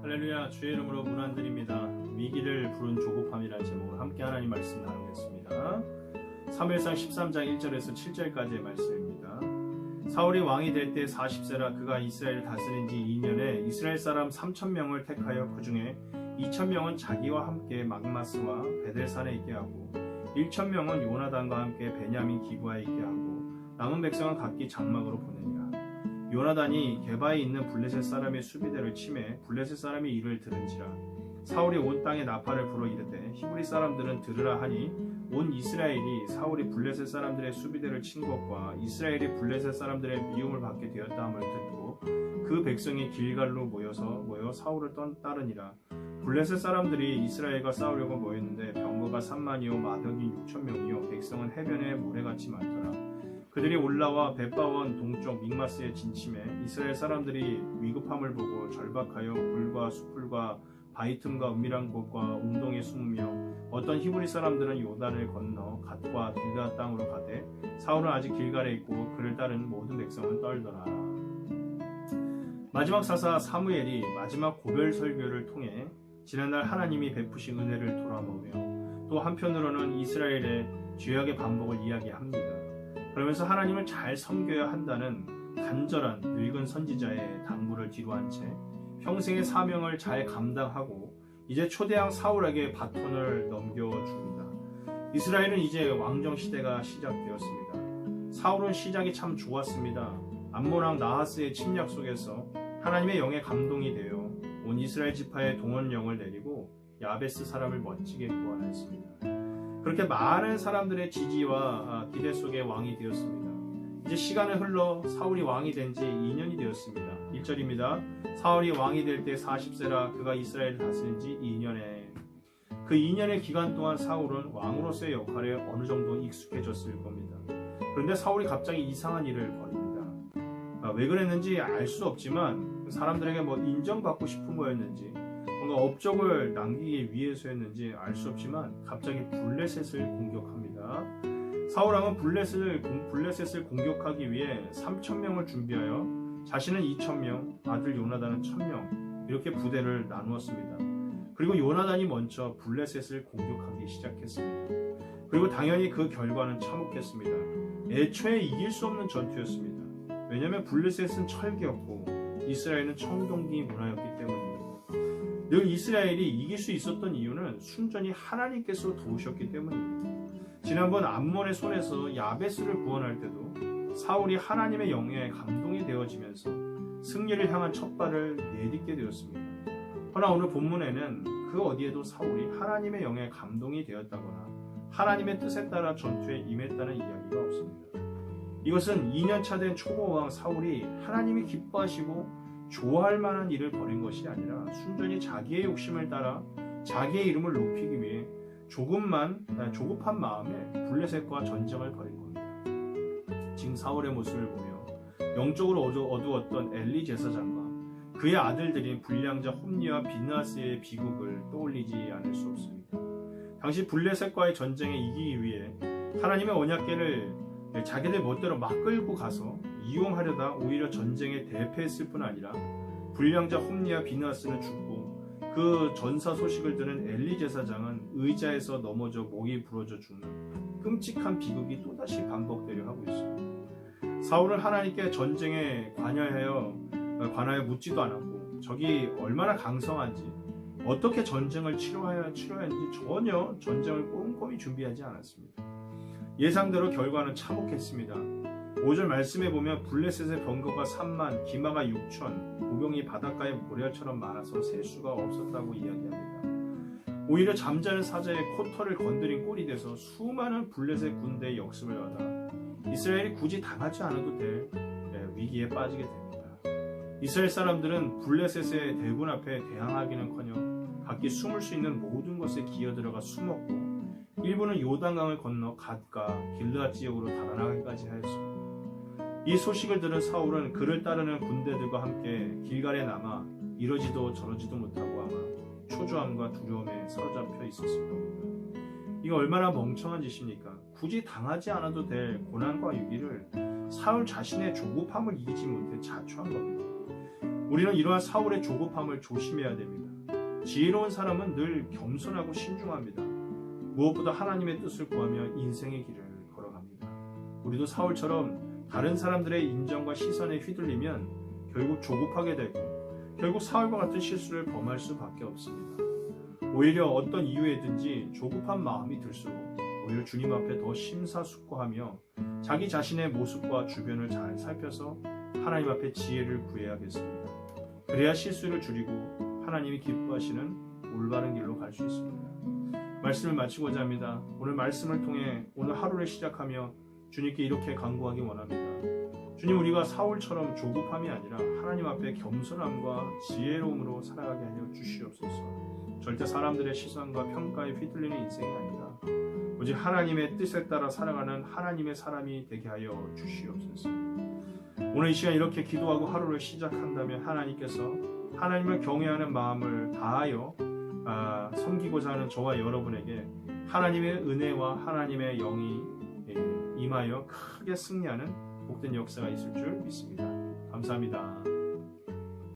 할렐루야. 주의 이름으로 문안드립니다. 위기를 부른 조급함이라는 제목으로 함께 하나님 말씀 나누겠습니다. 사무엘상 13장 1절에서 7절까지의 말씀입니다. 사울이 왕이 될 때 40세라 그가 이스라엘을 다스린 지 2년에 이스라엘 사람 3,000명을 택하여 그 중에 2,000명은 자기와 함께 막마스와 베델산에 있게 하고 1,000명은 요나단과 함께 베냐민 기브아에 있게 하고 남은 백성은 각기 장막으로 보내니라. 요나단이 게바에 있는 블레셋 사람의 수비대를 치매 블레셋 사람이 이를 들은지라. 사울이 온 땅에 나팔을 불어 이르되 히브리 사람들은 들으라 하니 온 이스라엘이 사울이 블레셋 사람들의 수비대를 친 것과 이스라엘이 블레셋 사람들의 미움을 받게 되었다함을 듣고 그 백성이 길갈로 모여 사울을 따르니라. 블레셋 사람들이 이스라엘과 싸우려고 모였는데 병거가 3만이요 마병이 6,000명이요 백성은 해변에 모래같이 많더라. 그들이 올라와 벳바원 동쪽 믹마스에 진침해 이스라엘 사람들이 위급함을 보고 절박하여 굴과 수풀과 바위 틈과 은밀한 곳과 웅덩이에 숨으며 어떤 히브리 사람들은 요단을 건너 갓과 길가 땅으로 가되 사울은 아직 길갈에 있고 그를 따른 모든 백성은 떨더라. 마지막 사사 사무엘이 마지막 고별 설교를 통해 지난날 하나님이 베푸신 은혜를 돌아보며 또 한편으로는 이스라엘의 죄악의 반복을 이야기합니다. 그러면서 하나님을 잘 섬겨야 한다는 간절한 늙은 선지자의 당부를 뒤로한 채 평생의 사명을 잘 감당하고 이제 초대왕 사울에게 바톤을 넘겨줍니다. 이스라엘은 이제 왕정 시대가 시작되었습니다. 사울은 시작이 참 좋았습니다. 암몬왕 나하스의 침략 속에서 하나님의 영에 감동이 되어 온 이스라엘 지파의 동원령을 내리고 야베스 사람을 멋지게 구원했습니다. 그렇게 많은 사람들의 지지와 기대 속에 왕이 되었습니다. 이제 시간을 흘러 사울이 왕이 된 지 2년이 되었습니다. 1절입니다. 사울이 왕이 될 때 40세라 그가 이스라엘을 다스린 지 2년에 그 2년의 기간 동안 사울은 왕으로서의 역할에 어느 정도 익숙해졌을 겁니다. 그런데 사울이 갑자기 이상한 일을 벌입니다. 왜 그랬는지 알 수 없지만 사람들에게 인정받고 싶은 거였는지 뭔가 업적을 남기기 위해서였는지 알 수 없지만 갑자기 블레셋을 공격합니다. 사울왕은 블레셋을 공격하기 위해 3,000명을 준비하여 자신은 2,000명, 아들 요나단은 1,000명 이렇게 부대를 나누었습니다. 그리고 요나단이 먼저 블레셋을 공격하기 시작했습니다. 그리고 당연히 그 결과는 참혹했습니다. 애초에 이길 수 없는 전투였습니다. 왜냐하면 블레셋은 철기였고 이스라엘은 청동기 문화였기 때문입니다. 늘 이스라엘이 이길 수 있었던 이유는 순전히 하나님께서 도우셨기 때문입니다. 지난번 암몬의 손에서 야베스를 구원할 때도 사울이 하나님의 영에 감동이 되어지면서 승리를 향한 첫발을 내딛게 되었습니다. 그러나 오늘 본문에는 그 어디에도 사울이 하나님의 영에 감동이 되었다거나 하나님의 뜻에 따라 전투에 임했다는 이야기가 없습니다. 이것은 2년차 된 초보왕 사울이 하나님이 기뻐하시고 좋아할 만한 일을 벌인 것이 아니라 순전히 자기의 욕심을 따라 자기의 이름을 높이기 위해 조급한 마음에 블레셋과 전쟁을 벌인 겁니다. 지금 사울의 모습을 보며 영적으로 어두웠던 엘리 제사장과 그의 아들들인 불량자 홈니와 비느하스의 비극을 떠올리지 않을 수 없습니다. 당시 블레셋과의 전쟁에 이기기 위해 하나님의 언약궤를 자기들 멋대로 막 끌고 가서 이용하려다 오히려 전쟁에 대패했을 뿐 아니라 불량자 홈니와 비느하스는 죽고 그 전사 소식을 들은 엘리 제사장은 의자에서 넘어져 목이 부러져 죽는 끔찍한 비극이 또다시 반복되려 하고 있습니다. 사울은 하나님께 전쟁에 관여하여 묻지도 않았고 적이 얼마나 강성한지 어떻게 전쟁을 치러야 하는지 전혀 전쟁을 꼼꼼히 준비하지 않았습니다. 예상대로 결과는 참혹했습니다. 5절 말씀에 보면 블레셋의 병거가 3만, 기마가 6천, 보병이 바닷가의 모래알처럼 많아서 셀 수가 없었다고 이야기합니다. 오히려 잠자는 사자의 코털을 건드린 꼴이 돼서 수많은 블레셋 군대의 역습을 받아 이스라엘이 굳이 당하지 않아도 될 위기에 빠지게 됩니다. 이스라엘 사람들은 블레셋의 대군 앞에 대항하기는커녕 각기 숨을 수 있는 모든 것에 기어들어가 숨었고 일부는 요단강을 건너 갓과 길르앗 지역으로 달아나기까지 하였습니다. 이 소식을 들은 사울은 그를 따르는 군대들과 함께 길갈에 남아 이러지도 저러지도 못하고 아마 초조함과 두려움에 사로잡혀 있었을 겁니다. 이거 얼마나 멍청한 짓입니까? 굳이 당하지 않아도 될 고난과 위기를 사울 자신의 조급함을 이기지 못해 자초한 겁니다. 우리는 이러한 사울의 조급함을 조심해야 됩니다. 지혜로운 사람은 늘 겸손하고 신중합니다. 무엇보다 하나님의 뜻을 구하며 인생의 길을 걸어갑니다. 우리도 사울처럼 다른 사람들의 인정과 시선에 휘둘리면 결국 조급하게 되고 결국 사울과 같은 실수를 범할 수밖에 없습니다. 오히려 어떤 이유에든지 조급한 마음이 들수록 오히려 주님 앞에 더 심사숙고하며 자기 자신의 모습과 주변을 잘 살펴서 하나님 앞에 지혜를 구해야겠습니다. 그래야 실수를 줄이고 하나님이 기뻐하시는 올바른 길로 갈 수 있습니다. 말씀을 마치고자 합니다. 오늘 말씀을 통해 오늘 하루를 시작하며 주님께 이렇게 간구하기 원합니다. 주님, 우리가 사울처럼 조급함이 아니라 하나님 앞에 겸손함과 지혜로움으로 살아가게 하여 주시옵소서. 절대 사람들의 시선과 평가에 휘둘리는 인생이 아니라 오직 하나님의 뜻에 따라 살아가는 하나님의 사람이 되게 하여 주시옵소서. 오늘 이 시간 이렇게 기도하고 하루를 시작한다면 하나님께서 하나님을 경외하는 마음을 다하여 섬기고자 하는 저와 여러분에게 하나님의 은혜와 하나님의 영이 임하여 크게 승리하는 복된 역사가 있을 줄 믿습니다. 감사합니다.